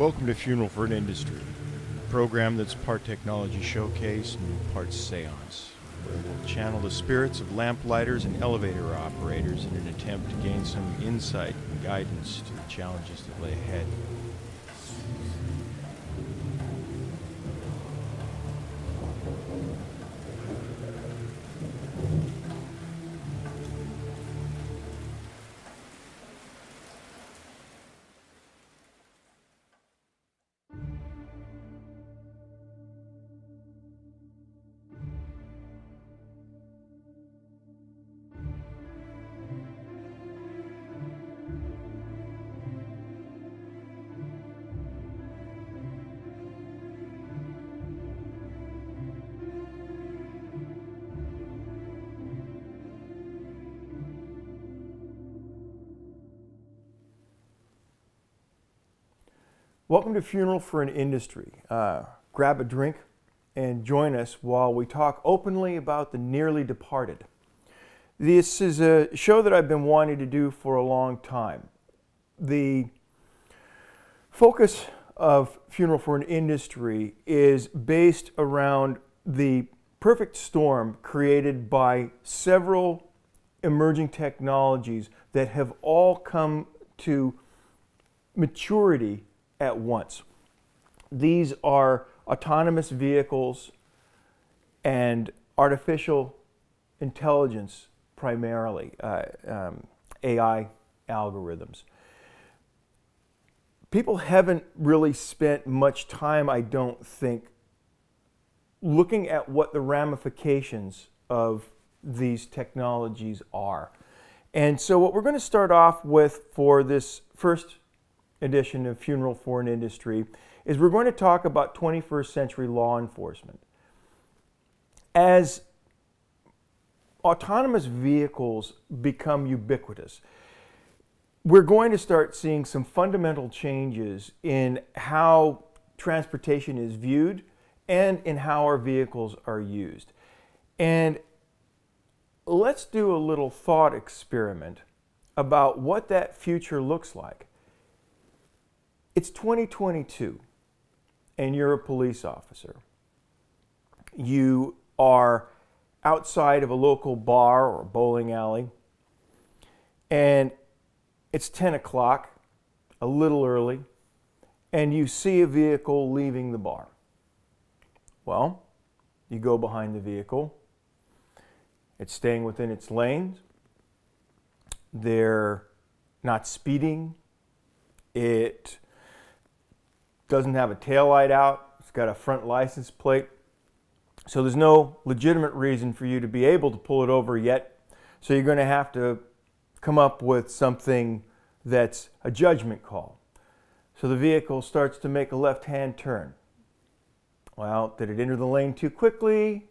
Welcome to Funeral for an Industry, a program that's part technology showcase and part seance, where we'll channel the spirits of lamplighters and elevator operators in an attempt to gain some insight and guidance to the challenges that lay ahead. Welcome to Funeral for an Industry. Grab a drink and join us while we talk openly about the nearly departed. This is a show that I've been wanting to do for a long time. The focus of Funeral for an Industry is based around the perfect storm created by several emerging technologies that have all come to maturity at once. These are autonomous vehicles and artificial intelligence, primarily AI algorithms. People haven't really spent much time, I don't think, looking at what the ramifications of these technologies are. And so what we're going to start off with for this first edition of Funeral for an Industry is we're going to talk about 21st century law enforcement. As autonomous vehicles become ubiquitous, we're going to start seeing some fundamental changes in how transportation is viewed and in how our vehicles are used. And let's do a little thought experiment about what that future looks like. It's 2022 and you're a police officer. You are outside of a local bar or bowling alley and it's 10 o'clock, a little early, and you see a vehicle leaving the bar. Well, you go behind the vehicle. It's staying within its lanes. They're not speeding. It doesn't have a taillight out. It's got a front license plate. So there's no legitimate reason for you to be able to pull it over yet. So you're going to have to come up with something that's a judgment call. So the vehicle starts to make a left-hand turn. Well, did it enter the lane too quickly?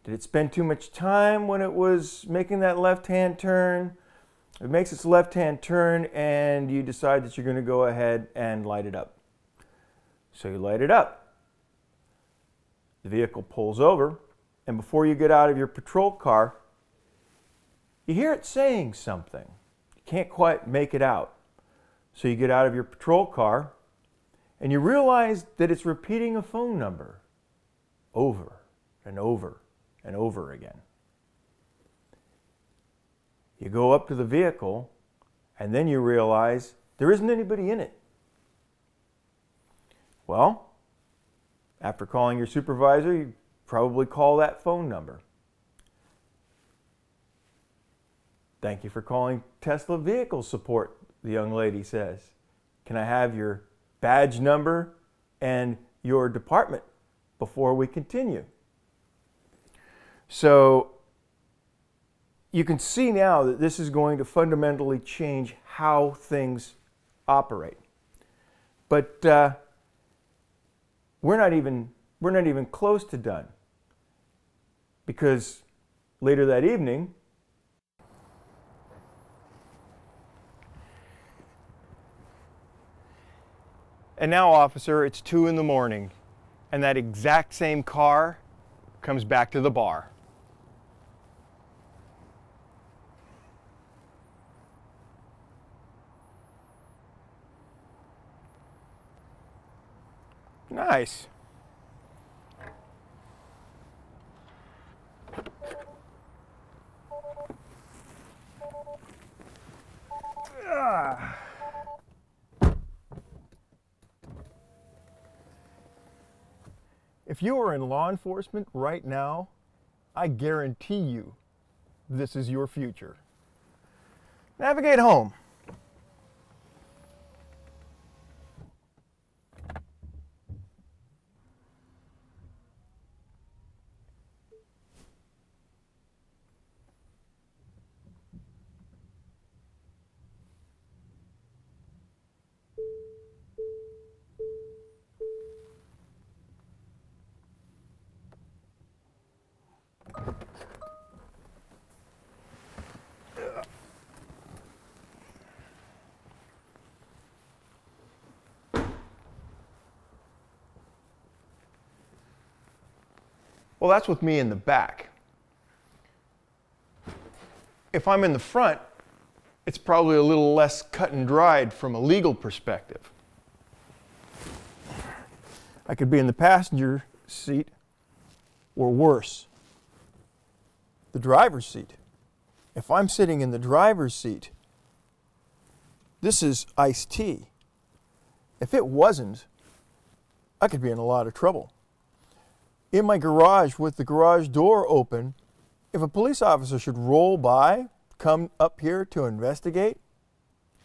Did it spend too much time when it was making that left-hand turn? It makes its left-hand turn and you decide that you're going to go ahead and light it up. So you light it up. The vehicle pulls over, and before you get out of your patrol car, you hear it saying something. You can't quite make it out. So you get out of your patrol car, and you realize that it's repeating a phone number over and over and over again. You go up to the vehicle, and then you realize there isn't anybody in it. Well, after calling your supervisor, you probably call that phone number. Thank you for calling Tesla Vehicle Support, the young lady says. Can I have your badge number and your department before we continue? So you can see now that this is going to fundamentally change how things operate. But we're not even close to done, because later that evening, and now, officer, it's 2 in the morning, and that exact same car comes back to the bar. Nice. If you are in law enforcement right now, I guarantee you this is your future. Navigate home. Well, that's with me in the back. If I'm in the front, it's probably a little less cut and dried from a legal perspective. I could be in the passenger seat, or worse, the driver's seat. If I'm sitting in the driver's seat, this is iced tea. If it wasn't, I could be in a lot of trouble. In my garage with the garage door open, if a police officer should roll by, come up here to investigate,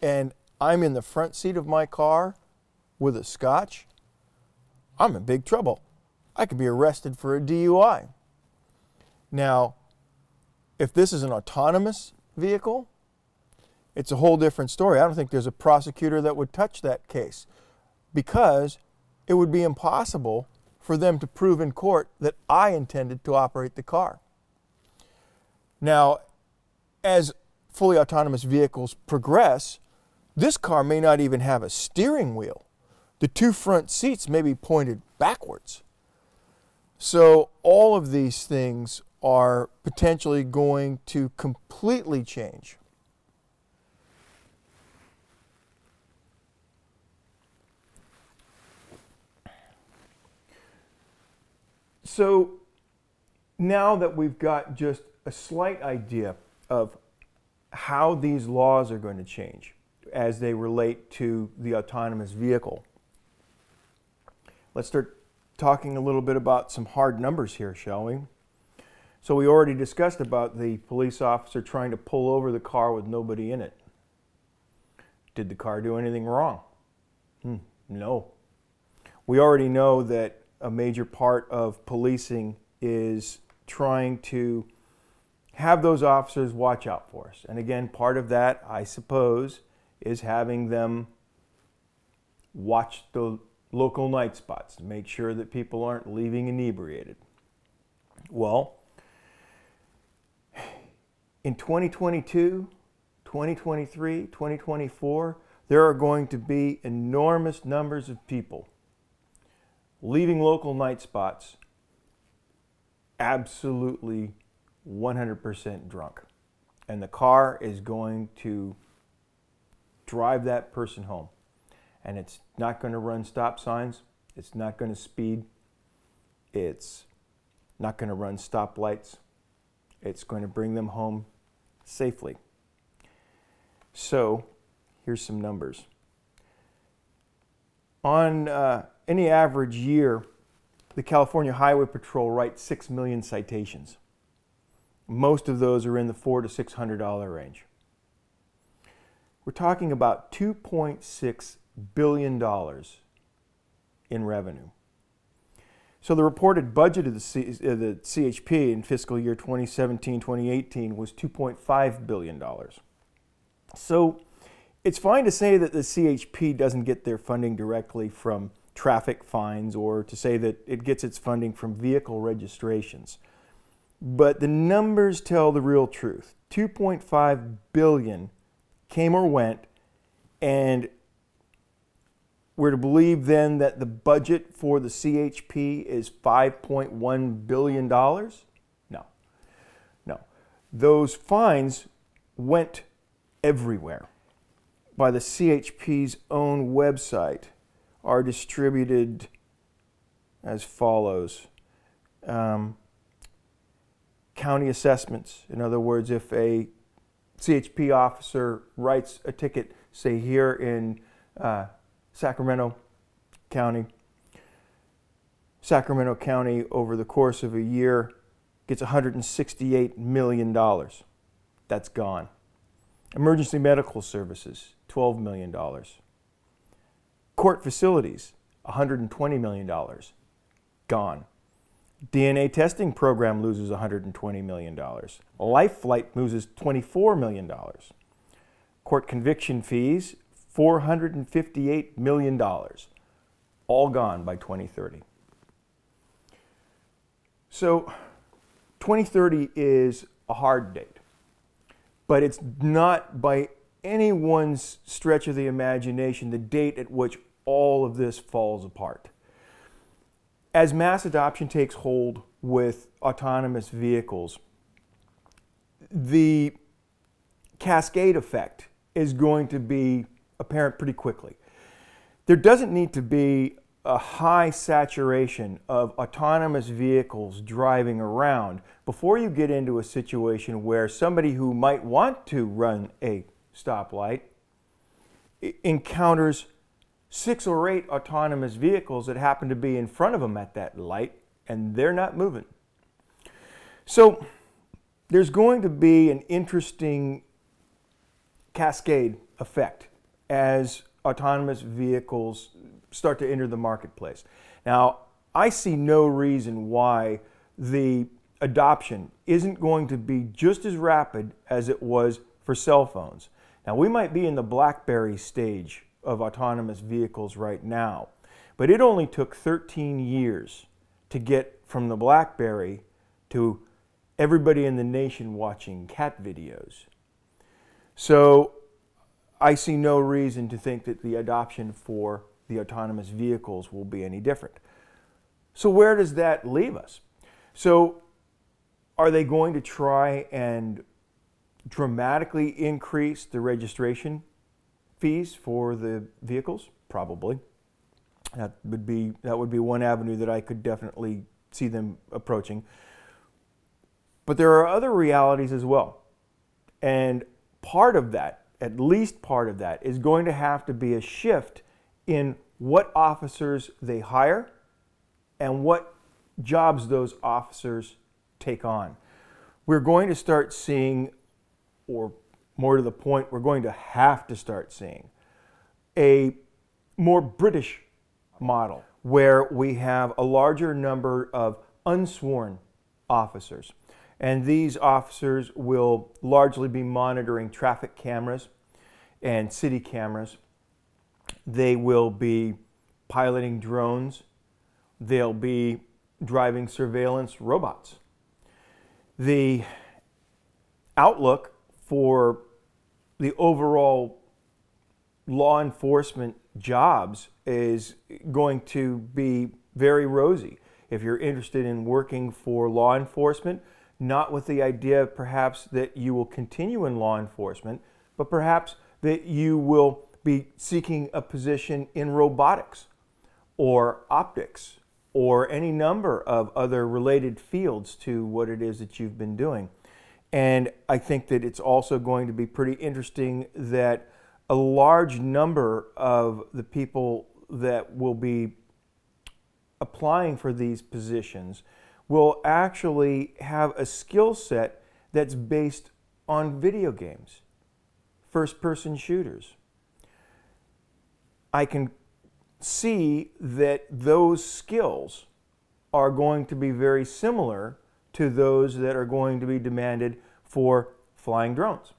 and I'm in the front seat of my car with a scotch, I'm in big trouble. I could be arrested for a DUI. Now, if this is an autonomous vehicle, it's a whole different story. I don't think there's a prosecutor that would touch that case because it would be impossible for them to prove in court that I intended to operate the car. Now, as fully autonomous vehicles progress, this car may not even have a steering wheel. The two front seats may be pointed backwards. So all of these things are potentially going to completely change. So now that we've got just a slight idea of how these laws are going to change as they relate to the autonomous vehicle, let's start talking a little bit about some hard numbers here, shall we? So we already discussed about the police officer trying to pull over the car with nobody in it. Did the car do anything wrong? No. We already know that a major part of policing is trying to have those officers watch out for us. And again, part of that, I suppose, is having them watch the local night spots to make sure that people aren't leaving inebriated. Well, in 2022, 2023, 2024, there are going to be enormous numbers of people leaving local night spots absolutely 100% drunk. And the car is going to drive that person home. And it's not going to run stop signs. It's not going to speed. It's not going to run stop lights. It's going to bring them home safely. So here's some numbers. On any average year, the California Highway Patrol writes 6 million citations. Most of those are in the $400 to $600 range. We're talking about $2.6 billion in revenue. So the reported budget of the CHP in fiscal year 2017-2018 was $2.5 billion. So it's fine to say that the CHP doesn't get their funding directly from traffic fines or to say that it gets its funding from vehicle registrations. But the numbers tell the real truth. 2.5 billion came or went, and we're to believe then that the budget for the CHP is $5.1 billion? No. Those fines went everywhere. By the CHP's own website, are distributed as follows. County assessments. In other words, if a CHP officer writes a ticket, say here in Sacramento County over the course of a year gets $168 million. That's gone. Emergency medical services, $12 million. Court facilities, $120 million. Gone. DNA testing program loses $120 million. Life Flight loses $24 million. Court conviction fees, $458 million. All gone by 2030. So 2030 is a hard date, but it's not by anyone's stretch of the imagination the date at which all of this falls apart. As mass adoption takes hold with autonomous vehicles, the cascade effect is going to be apparent pretty quickly. There doesn't need to be a high saturation of autonomous vehicles driving around before you get into a situation where somebody who might want to run a stoplight encounters 6 or 8 autonomous vehicles that happen to be in front of them at that light, and they're not moving. So there's going to be an interesting cascade effect as autonomous vehicles start to enter the marketplace. Now, I see no reason why the adoption isn't going to be just as rapid as it was for cell phones. Now, we might be in the BlackBerry stage of autonomous vehicles right now, but it only took 13 years to get from the BlackBerry to everybody in the nation watching cat videos. So I see no reason to think that the adoption for the autonomous vehicles will be any different. So where does that leave us? So are they going to try and dramatically increase the registration fees for the vehicles? Probably. That would be one avenue that I could definitely see them approaching. But there are other realities as well. And part of that, at least part of that, is going to have to be a shift in what officers they hire and what jobs those officers take on. We're going to start seeing, or more to the point, we're going to have to start seeing a more British model where we have a larger number of unsworn officers. And these officers will largely be monitoring traffic cameras and city cameras. They will be piloting drones. They'll be driving surveillance robots. The outlook for the overall law enforcement jobs is going to be very rosy. If you're interested in working for law enforcement, not with the idea perhaps that you will continue in law enforcement, but perhaps that you will be seeking a position in robotics or optics or any number of other related fields to what it is that you've been doing. And I think that it's also going to be pretty interesting that a large number of the people that will be applying for these positions will actually have a skill set that's based on video games, first-person shooters. I can see that those skills are going to be very similar to those that are going to be demanded for flying drones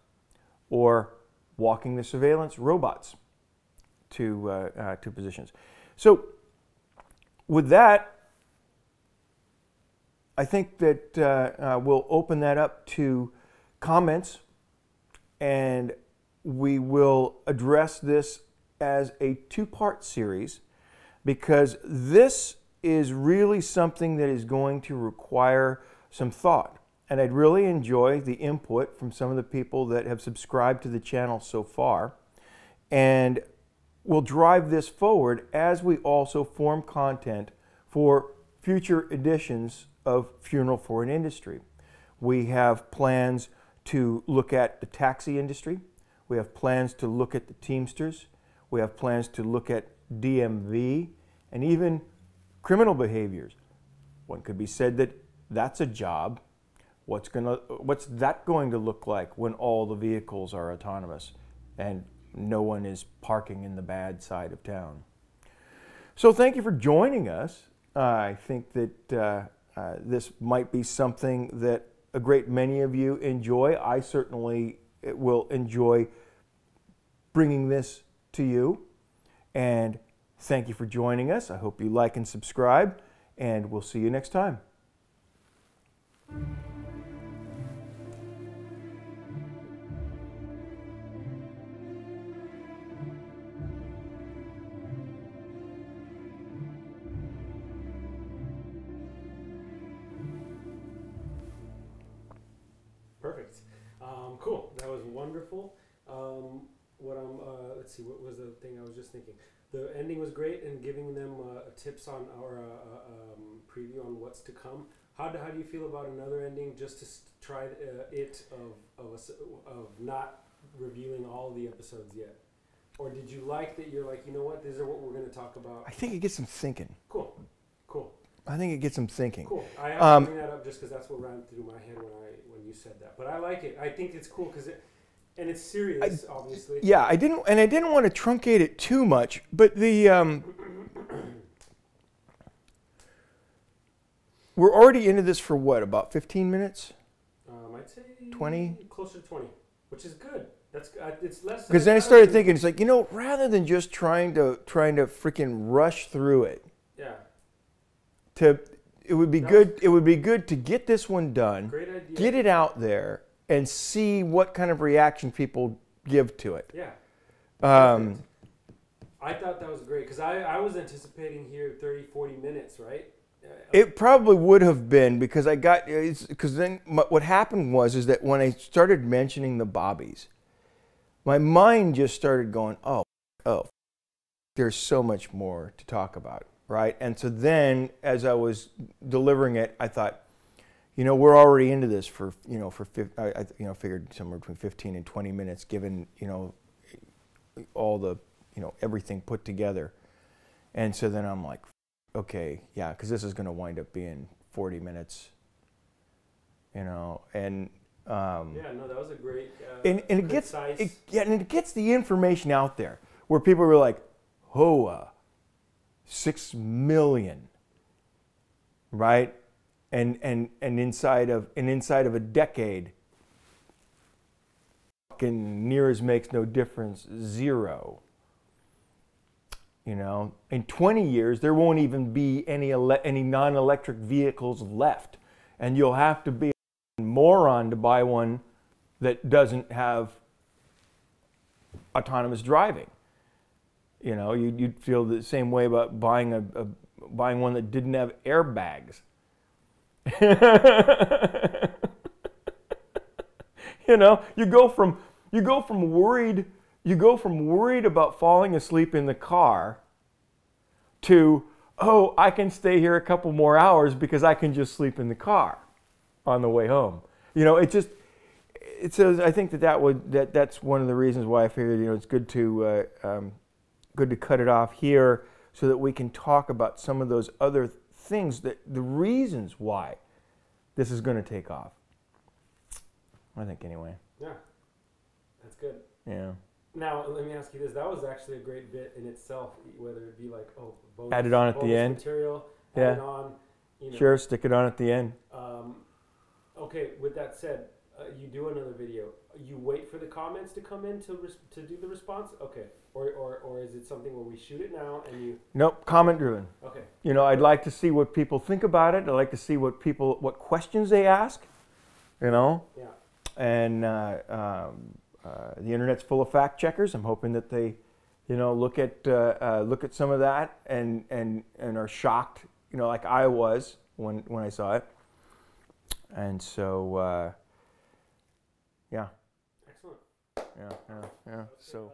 or walking the surveillance robots to positions. So with that, I think that we'll open that up to comments, and we will address this as a 2-part series because this is really something that is going to require some thought. And I'd really enjoy the input from some of the people that have subscribed to the channel so far. And we'll drive this forward as we also form content for future editions of Funeral for an Industry. We have plans to look at the taxi industry. We have plans to look at the Teamsters. We have plans to look at DMV and even criminal behaviors. One could be said that that's a job. What's that going to look like when all the vehicles are autonomous and no one is parking in the bad side of town? So thank you for joining us. I think that this might be something that a great many of you enjoy. I certainly will enjoy bringing this to you. And thank you for joining us. I hope you like and subscribe, and we'll see you next time. Perfect. Cool. That was wonderful. Let's see, what was the thing I was just thinking? The ending was great, and giving them tips on our preview on what's to come. How do you feel about another ending, just to try of not reviewing all the episodes yet? Or did you like that you're like, you know what, these are what we're going to talk about? I think it gets them thinking. Cool. I think it gets them thinking. Cool. I have to bring that up just because that's what ran through my head when you said that. But I like it. I think it's cool because and it's serious, obviously. Yeah, I didn't want to truncate it too much, but the we're already into this for what, about 15 minutes? I'd say 20, closer to 20, which is good. That's it's less. Because then I started thinking, it's like, rather than just trying to freaking rush through it. Yeah. It would be good to get this one done. Great idea. Get it out there and see what kind of reaction people give to it. Yeah. I thought that was great because I was anticipating here 30, 40 minutes, right? It probably would have been because then what happened was that when I started mentioning the bobbies, my mind just started going, oh, there's so much more to talk about, right? And so then as I was delivering it, I thought, we're already into this I figured somewhere between 15 and 20 minutes, given, all the, everything put together. And so then I'm like, okay, yeah, because this is going to wind up being 40 minutes, and yeah, no, that was a great and it gets the information out there where people were like, 6 million, right? And inside of a decade, fucking near as makes no difference, 0. In 20 years, there won't even be any non-electric vehicles left. And you'll have to be a moron to buy one that doesn't have autonomous driving. You'd feel the same way about buying one that didn't have airbags. You go from worried about falling asleep in the car to, I can stay here a couple more hours because I can just sleep in the car on the way home. I think that's one of the reasons why I figured, it's good to cut it off here so that we can talk about some of those other things, the reasons why this is going to take off. I think anyway. Yeah, that's good. Yeah. Now, let me ask you this. That was actually a great bit in itself, whether it be like, bonus, add it on at the end. Material, yeah. Add it on. Sure, stick it on at the end. Okay, with that said, you do another video. You wait for the comments to come in to do the response? Okay. Or is it something where we shoot it now and you... Nope, comment driven. Okay. I'd like to see what people think about it. I'd like to see what questions they ask, Yeah. And the internet's full of fact checkers. I'm hoping that they, look at some of that and are shocked, like I was when I saw it. And so, yeah. Excellent. Yeah. So.